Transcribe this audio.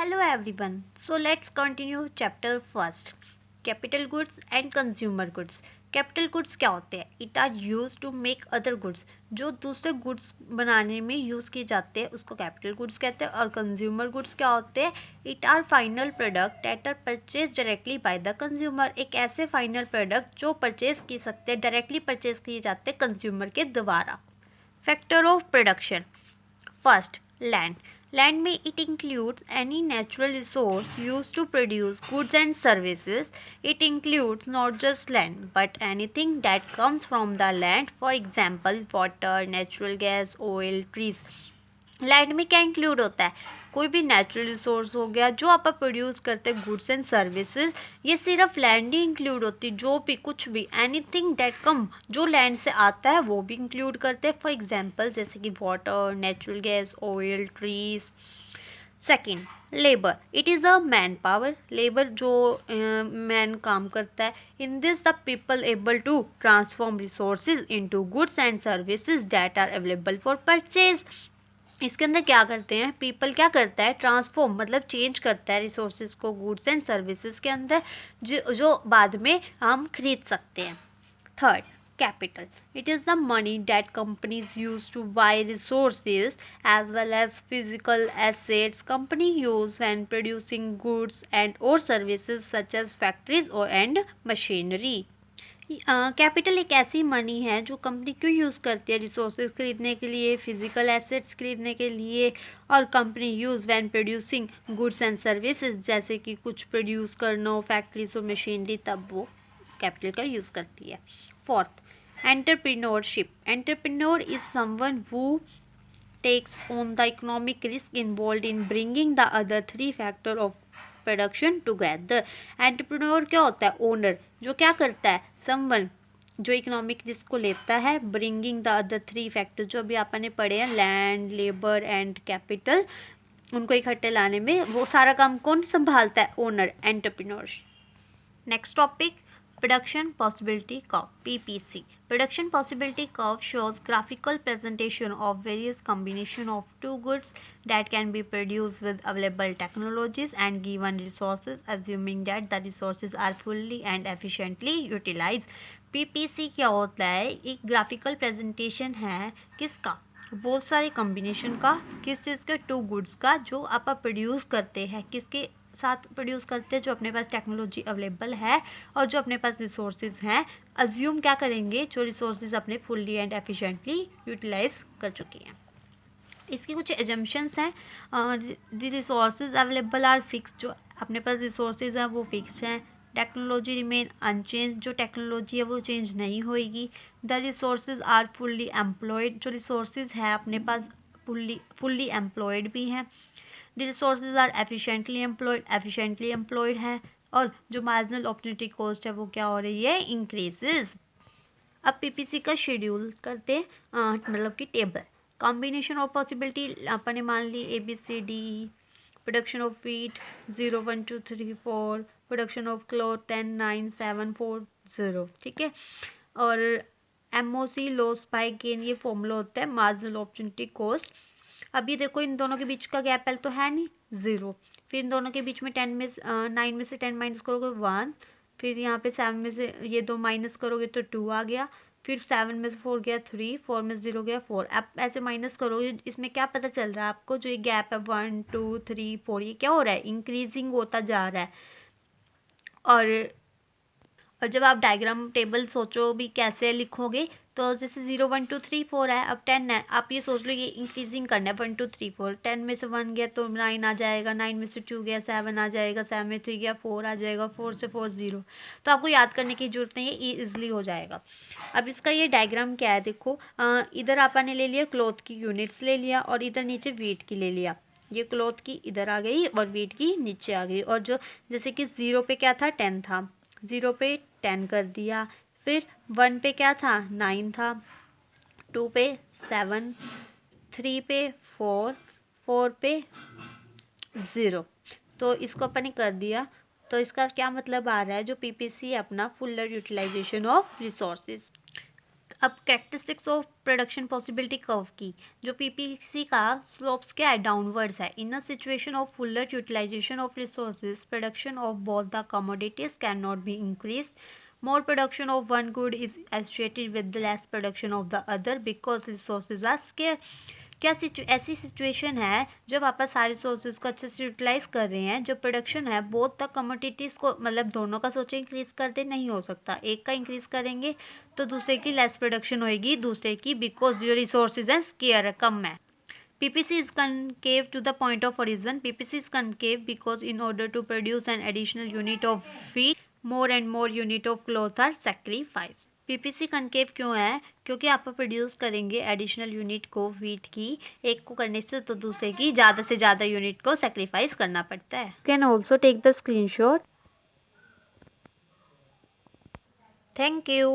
Hello everyone. So let's continue chapter first. Capital goods and consumer goods. Capital goods क्या होते हैं? It are use to make other goods. जो दूसरे goods बनाने में use किए जाते हैं उसको कैपिटल गुड्स कहते हैं. और कंज्यूमर गुड्स क्या होते हैं? It are final product that are purchase directly by the consumer. एक ऐसे फाइनल प्रोडक्ट जो परचेज की सकते हैं, डायरेक्टली परचेज किए जाते हैं कंज्यूमर के द्वारा. Factor of production. First, land. Land may it includes any natural resource used to produce goods and services. It includes not just land but anything that comes from the land, for example water, natural gas, oil, trees. Land में क्या include होता है? कोई भी natural resource हो गया जो आप प्रोड्यूस करते हैं, गुड्स एंड सर्विसेज. ये सिर्फ लैंड ही इंक्लूड होती है. जो भी कुछ भी एनीथिंग डेट कम जो लैंड से आता है वो भी इंक्लूड करते हैं. फॉर एग्जांपल जैसे कि water, natural gas, oil, trees. Second, labour. It is a man power. Labour जो मैन काम करता है. In this the people able to transform resources into goods and services that are available for purchase. इसके अंदर क्या करते हैं? People क्या करता है? ट्रांसफॉर्म मतलब चेंज करता है रिसोर्सेज को गुड्स एंड सर्विसेज के अंदर जो बाद में हम खरीद सकते हैं. Third, capital. It is the money that companies use to buy resources as well as physical assets company use when producing goods and or services such as factories or and machinery. Capital एक ऐसी money है जो company क्यों use करती है? Resources खरीदने के लिए, फिजिकल एसेट्स खरीदने के लिए. और company use when producing goods and services, जैसे कि कुछ प्रोड्यूस करना हो फैक्ट्रीज और मशीनरी, तब वो कैपिटल का यूज़ करती है. Fourth, entrepreneurship. Entrepreneur is someone who takes on the economic risk involved in bringing the other three factor of production together. Entrepreneur क्या होता है? ओनर. जो क्या करता है? समवन जो इकोनॉमिक रिस्क को लेता है. Bringing the other three factor जो अभी आपने पढ़े हैं, लैंड, लेबर एंड कैपिटल, उनको इकट्ठे लाने में वो सारा काम कौन संभालता है? Owner, entrepreneur. Next topic, Production Possibility Curve, PPC. Production Possibility Curve shows graphical presentation of various combination of two goods that can be produced with available technologies and given resources, assuming that the resources are fully and efficiently utilized. PPC क्या होता है? एक graphical presentation है किसका? बहुत सारे combination का. किस चीज़ के? टू गुड्स का जो आप प्रोड्यूस करते हैं. किसके साथ प्रोड्यूस करते हैं? जो अपने पास टेक्नोलॉजी अवेलेबल है और जो अपने पास रिसोर्सेज हैं. अज्यूम क्या करेंगे? जो रिसोर्सेज अपने फुल्ली एंड एफिशिएंटली यूटिलाइज कर चुके हैं. इसकी कुछ एजम्पशंस हैं. The resources available are fix. जो अपने पास रिसोर्सेज हैं वो फिक्स हैं. Technology remain unchange. जो टेक्नोलॉजी है वो चेंज नहीं होएगी. The resources are fully employed. जो रिसोर्सेज हैं अपने पास फुल्ली एम्प्लॉयड भी हैं. The resources are efficiently employed है. और जो मार्जिनल अपॉर्चुनिटी कॉस्ट है वो क्या हो रही है? इंक्रीजेज. अब पीपीसी का शेड्यूल करते हैं, मतलब कि टेबल. कॉम्बिनेशन ऑफ पॉसिबिलिटी अपने मान ली ABCD. Production of wheat 0 1 2 3 4. Production of cloth 10 9 7 4 0. ठीक है. और MOC लॉस बाय गेन, ये फॉर्मूला होता है मार्जिनल अपॉर्चुनिटी कॉस्ट. अभी देखो इन दोनों के बीच का गैप पहले तो है नहीं, 0. फिर इन दोनों के बीच में 9 में से 10 माइनस करोगे 1. फिर यहाँ पे 7 में से ये 2 माइनस करोगे तो 2 आ गया. फिर 7 में से 4 गया 3, 4 में से 0 गया 4. अब ऐसे माइनस करोगे, इसमें क्या पता चल रहा है आपको? जो ये गैप है 1 2 3 4, ये क्या हो रहा है? इंक्रीजिंग होता जा रहा है. और जब आप डायग्राम टेबल सोचो भी कैसे लिखोगे, तो जैसे 0 1 2 3 4 है, अब 10 है. आप ये सोच लो ये इंक्रीजिंग करना है 1 2 3 4. 10 में से 1 गया तो 9 आ जाएगा. 9 में से 2 गया 7 आ जाएगा. 7 में 3 गया 4 आ जाएगा. 4 से 4 0. तो आपको याद करने की जरूरत नहीं है, ये ईजिली हो जाएगा. अब इसका ये डायग्राम क्या है देखो. इधर आपने ले लिया क्लॉथ की यूनिट्स ले लिया और इधर नीचे वेट की ले लिया. ये क्लॉथ की इधर आ गई और वेट की नीचे आ गई. और जो जैसे कि 0 पे क्या था? 10 था. 0 पे 10 कर दिया. फिर 1 पे क्या था? 9 था. 2 पे 7. 3 पे 4. 4 पे 0. तो इसको अपन ने कर दिया. तो इसका क्या मतलब आ रहा है? जो पीपीसी अपना फुलर यूटिलाइजेशन ऑफ रिसोर्सेज. अब characteristics of production possibility curve की, जो पीपीसी का स्लोप्स क्या है, डाउनवर्ड्स है। In a situation of fuller utilization of resources, production of both the commodities can not be increase. More production of one good is associated with the less production of the other because resources are scarce. क्या ऐसी situation है जब आप सारे resources को अच्छे से utilise कर रहे हैं, जो प्रोडक्शन है बोथ द कमोडिटीज़ को, मतलब दोनों का सोचे इंक्रीज करते नहीं हो सकता, एक का इंक्रीज करेंगे तो दूसरे की लेस प्रोडक्शन होएगी दूसरे की, बिकॉज जो रिसोर्सेज हैं स्केयर है, कम है। PPC is concave to the point of origin. PPC is concave because in order to produce an additional unit of wheat, more and more unit of cloth are sacrificed. PPC concave क्यों है? क्योंकि आप produce करेंगे additional unit को wheat की, एक को करने से तो दूसरे की ज़्यादा से ज़्यादा यूनिट को सेक्रीफाइस करना पड़ता है. You can also take the screenshot. Thank you.